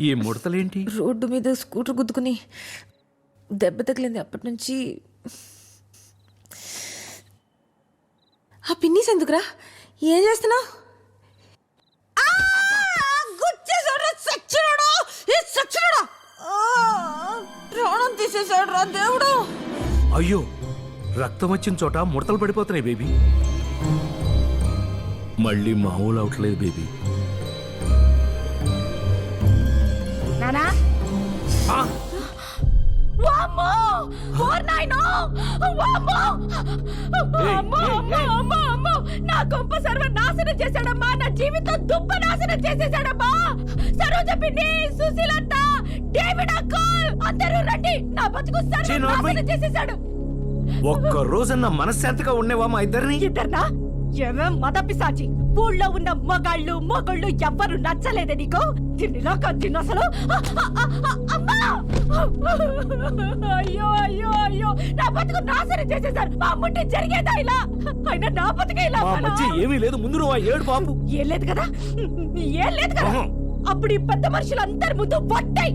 ఈ ముడతలేంటి? రోడ్డు మీద స్కూటర్ గుద్దుకుని దెబ్బ తగిలింది. అప్పటి నుంచి ఆ పిన్నీస్ ఎందుకురా? ఏం చేస్తున్నావు? ప్రాణం తీసేసాడు రా దేవుడు. అయ్యో, రక్తం వచ్చిన చోట ముడతలు పడిపోతున్నాయి బేబీ. మళ్ళీ మామూలు అవట్లేదు బేబీ. నానా నా గొప్ప సర్వ నాశనం చేశాడమ్మా. నా జీవితం దుప్ప నాశనం చేసేసాడమ్మా. సరోజ పిన్ని, సుశీలత్త, డేవిడ్ అంకుల్ అందరూ రండి. నా బతుకు సర్వ నాశనం చేసేసాడు. ఒక్క రోజున్న మనశ్శాంతిగా ఉండేవా మా ఇద్దరిని? ఇద్దర్నా? ఏమేం మద పిశాచి. ఊళ్ళో ఉన్న మొగళ్ళు ఎవ్వరు నచ్చలేదే నీకు? అసలు అయ్యో అయ్యో అయ్యో, నా బతుకు నాశనం చేసేసారు. మా అమ్ముంటే జరిగేదా ఇలా? అయినా నా బతుకే ఇలా. ఏమీ లేదు, ముందు నువ్వు ఏడు బాబు. ఏం లేదు కదా, ఏం లేదు కదా. అప్పుడు ఈ పెద్ద మనుషులందరి ముందు వట్టాయి.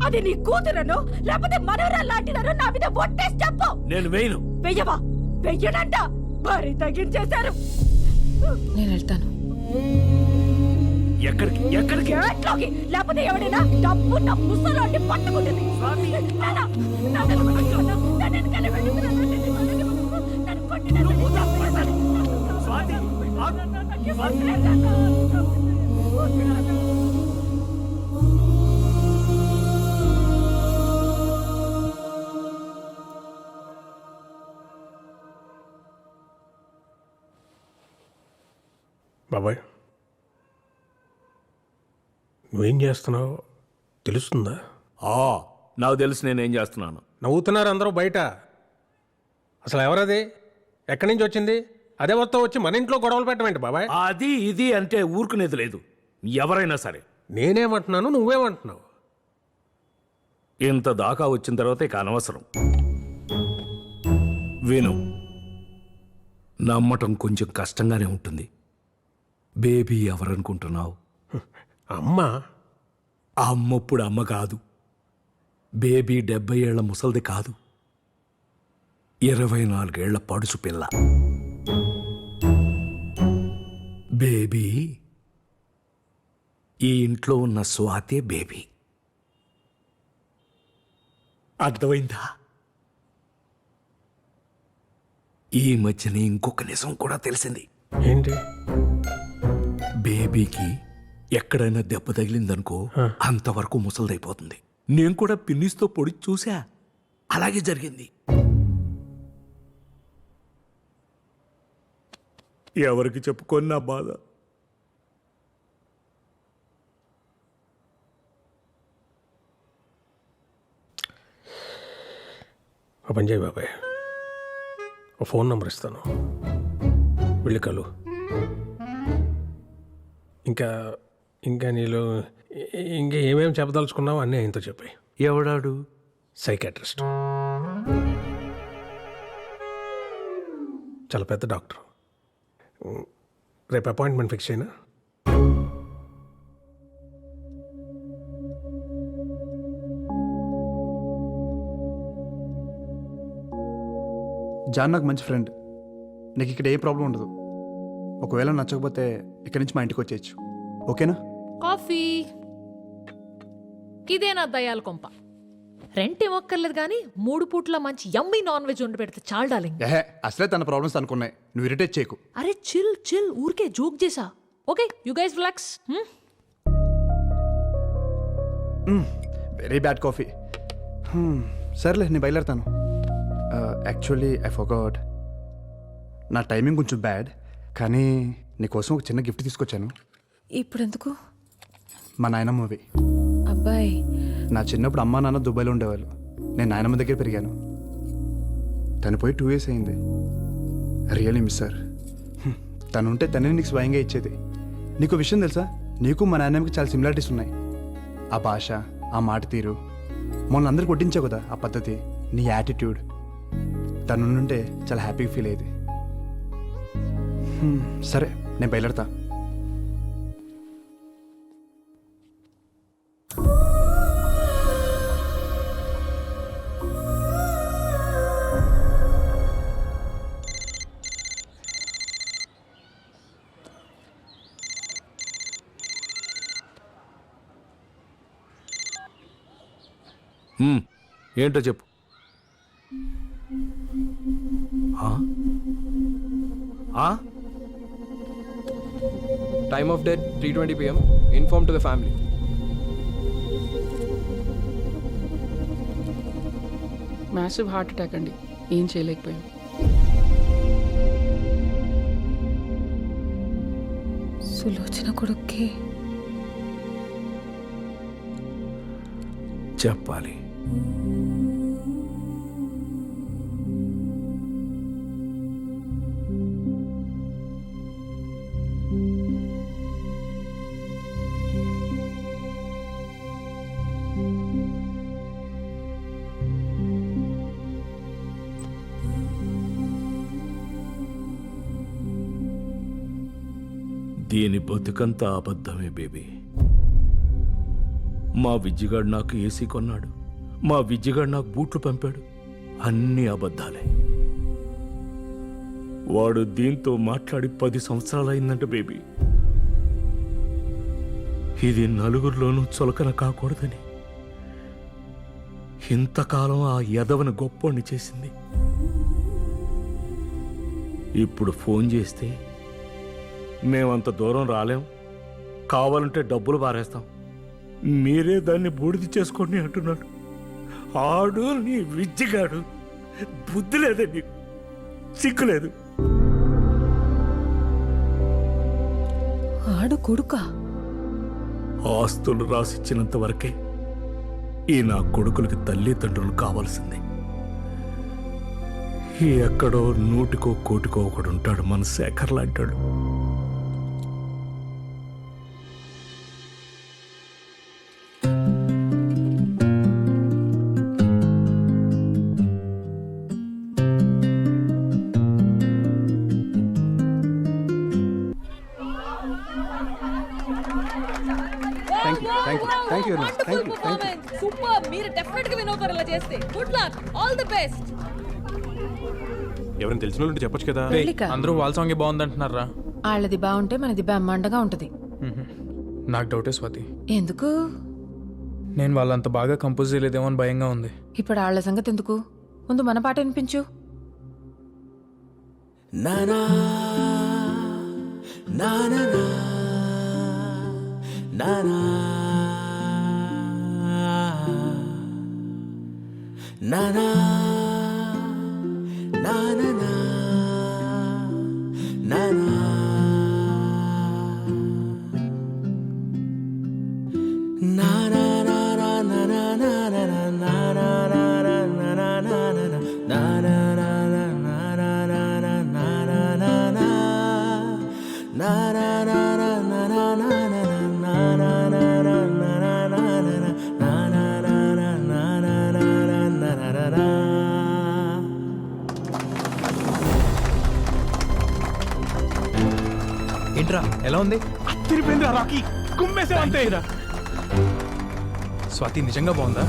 అది నీ కూతురను లేకపోతే మనోరా లాంటిదను నా మీద వట్టేసి చెప్పు. నేను వేయను. వెయ్యవా? వెయ్యనంట. భారీ తగ్గించేశారు. నేను వెళ్తాను. ఎక్కడికి? ఎట్లోకి? లేకపోతే ఎవడైనా డబ్బు నా ముసలాంటి పట్టుకుంటుంది. బాబాయ్, నువ్వేం చేస్తున్నావు తెలుస్తుందా? నాకు తెలుసు నేనేం చేస్తున్నాను. నవ్వుతున్నారు అందరూ బయట. అసలు ఎవరది? ఎక్కడి నుంచి వచ్చింది? అదే వస్తా వచ్చి మన ఇంట్లో గొడవలు పెట్టమేంటి బాబాయ్? అది ఇది అంటే ఊరుకునేది లేదు. ఎవరైనా సరే. నేనేమంటున్నాను, నువ్వేమంటున్నావు? ఇంత దాకా వచ్చిన తర్వాత ఇక అనవసరం. విను, నమ్మటం కొంచెం కష్టంగానే ఉంటుంది. బేబీ ఎవరనుకుంటున్నావు? అమ్మ. అమ్మప్పుడు అమ్మ కాదు. బేబీ 70 ఏళ్ల ముసల్ది కాదు, 24 ఏళ్ల పడుచు పిల్ల. బేబీ ఈ ఇంట్లో ఉన్న స్వాతే బేబీ. అర్థమైందా? ఈ మధ్యనే ఇంకొక నిజం కూడా తెలిసింది. ఏంటి? బేబీకి ఎక్కడైనా దెబ్బ తగిలిందనుకో అంతవరకు ముసలిదైపోతుంది. నేను కూడా పిన్నిస్తో పొడి చూసా, అలాగే జరిగింది. ఎవరికి చెప్పుకొని నా బాధ. ఓ పని చేయి బాబాయ్, ఓ ఫోన్ నెంబర్ ఇస్తాను, వెళ్ళి కలు. ఇంకా నీలో ఇంకా ఏమేమి చెప్పదలుచుకున్నావు అన్నీ ఆయనతో చెప్పాయి. ఎవడాడు? సైకాట్రిస్ట్, చాలా పెద్ద డాక్టర్. రేపు అపాయింట్మెంట్ ఫిక్స్ అయినా? జాన్ నాకు మంచి ఫ్రెండ్. నీకు ఇక్కడ ఏ ప్రాబ్లం ఉండదు. ఒకవేళ నచ్చకపోతే ఇక్కడి నుంచి మా ఇంటికి వచ్చేయచ్చు. ఓకేనా? కాఫీ. ఇదే నా దయాల కొంప. రెంట్ ఇవ్వక్కర్లేదు కానీ 3 పూట్ల మంచి యమ్మీ నాన్ వెజ్ వండి పెడితే చాలు డార్లింగ్. అసలే తన ప్రాబ్లమ్స్ అనుకున్నాయి, నువ్వు ఇరిటేట్ చేయకు. అరే చిల్ చిల్, ఊరికే జోక్ చేసా. Okay, you guys relax. Very bad coffee. సర్లే, నేను బయలుదేరుతాను. యాక్చువల్లీ ఐ ఫర్గాట్, నా టైమింగ్ కొంచెం బ్యాడ్, కానీ నీకోసం ఒక చిన్న గిఫ్ట్ తీసుకొచ్చాను. ఇప్పుడు ఎందుకు? మా నాయనమ్మవి. అబ్బాయి, నా చిన్నప్పుడు అమ్మా నాన్న దుబాయ్లో ఉండేవాళ్ళు. నేను నాయనమ్మ దగ్గర పెరిగాను. తను పోయి 2 years అయింది. Really miss sir. తను ఉంటే తనే నీకు స్వయంగా ఇచ్చేది. నీకు విషయం తెలుసా, నీకు మా నాయనమ్మకి చాలా సిమిలారిటీస్ ఉన్నాయి. ఆ భాష, ఆ మాట తీరు, మొన్న అందరికి కొట్టించావు కదా ఆ పద్ధతి, నీ యాటిట్యూడ్. తను ఉంటే చాలా హ్యాపీగా ఫీల్ అయ్యేది. సరే, నేను బయలుదేరతా. ఏంటో చెప్పు. ఆ? ఆ? Time of death 3:20 p.m. Inform to the family. Massive heart attack అండి, ఏం చేయలేకపోయాం. సులోచన కొడుక్కి చెప్పాలి. దీని బతుకంతా అబద్ధమే బేబీ. మా విజ్జిగాడు నాకు ఏసీ కొన్నాడు, మా విజ్జిగాడు నాకు బూట్లు పంపాడు, అన్నీ అబద్ధాలే. వాడు దీంతో మాట్లాడి 10 సంవత్సరాలైందంట బేబీ. ఇది నలుగురిలోనూ చులకన కాకూడదని ఇంతకాలం ఆ యదవని గొప్పోణ్ణి చేసింది. ఇప్పుడు ఫోన్ చేస్తే మేమంత దూరం రాలేం, కావాలంటే డబ్బులు పారేస్తాం, మీరే దాన్ని బూడిద చేసుకోండి అంటున్నాడు. ఆడు నీ విజ్జిగాడు. బుద్ధి లేదే నీకు, సిగ్గులేదు. ఆడు కొడుక ఆస్తులు రాసిచ్చినంత వరకే ఈ నా కొడుకులకి తల్లిదండ్రులు కావాల్సింది. ఎక్కడో 100కో 1,00,00,000 ఒకడు ఉంటాడు మన శేఖర్ లాంటాడు. థ్యాంక్ యూ సూపర్, మీరు డెఫినెట్ గా విన్ అవుతారు ఇలా చేస్తే. Good luck, all the best. ఎవరైనా తెలిసిన వాళ్ళు చెప్పొచ్చు కదా. అందరూ వాళ్ళ సాంగ్ బాగుందంటున్నారా? వాళ్ళది బాగుంటే మనది బ్రహ్మాండగా ఉంటది. నాకు డౌటే స్వాతి, ఎందుకు? నేను వాళ్ళంత బాగా కంపోజ్ చేయలేదేమో అని భయంగా ఉంది. ఇప్పుడు వాళ్ళ సంగతి ఎందుకు, ముందు మన పాట వినిపించు. నానా నానా నానా నానా నానా నానా ఏంట్రా ఎలా ఉంది? రాకీ కుమ్మేసేవంతే. స్వాతి నిజంగా బాగుందా?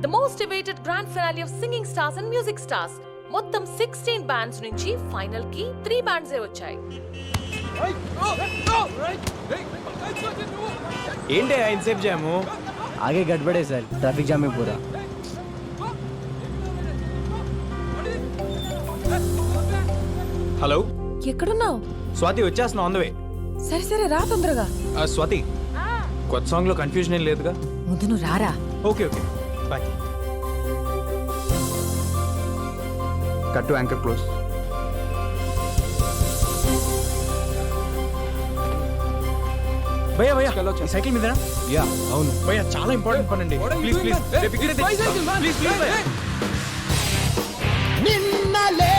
The most debated grand finale of singing stars and music stars. మొత్తం 16 బ్యాండ్స్ నుంచి ఫైనల్ కి 3 బ్యాండ్స్ వచ్చాయి. ఏంటి ఇన్సేఫ్ జాము? आगे गड़बड़े सर, ट्रैफिक जाम में पूरा. హలో ఎక్కడున్నావు? స్వాతి, వచ్చేస్తున్నా ఆన్ ద వే. సరే సరే రా తొందరగా. స్వాతి, కొత్త సాంగ్ లో కన్ఫ్యూజన్ ఏం లేదుగా? ముందు నువ్వు రారా. Okay okay bye. Cut to anchor close. భయ్యా భయ్యా, సైకిల్ మీదనా? या అవును భయ్యా, చాలా ఇంపార్టెంట్ పని అండి. Please please please. నిన్నలే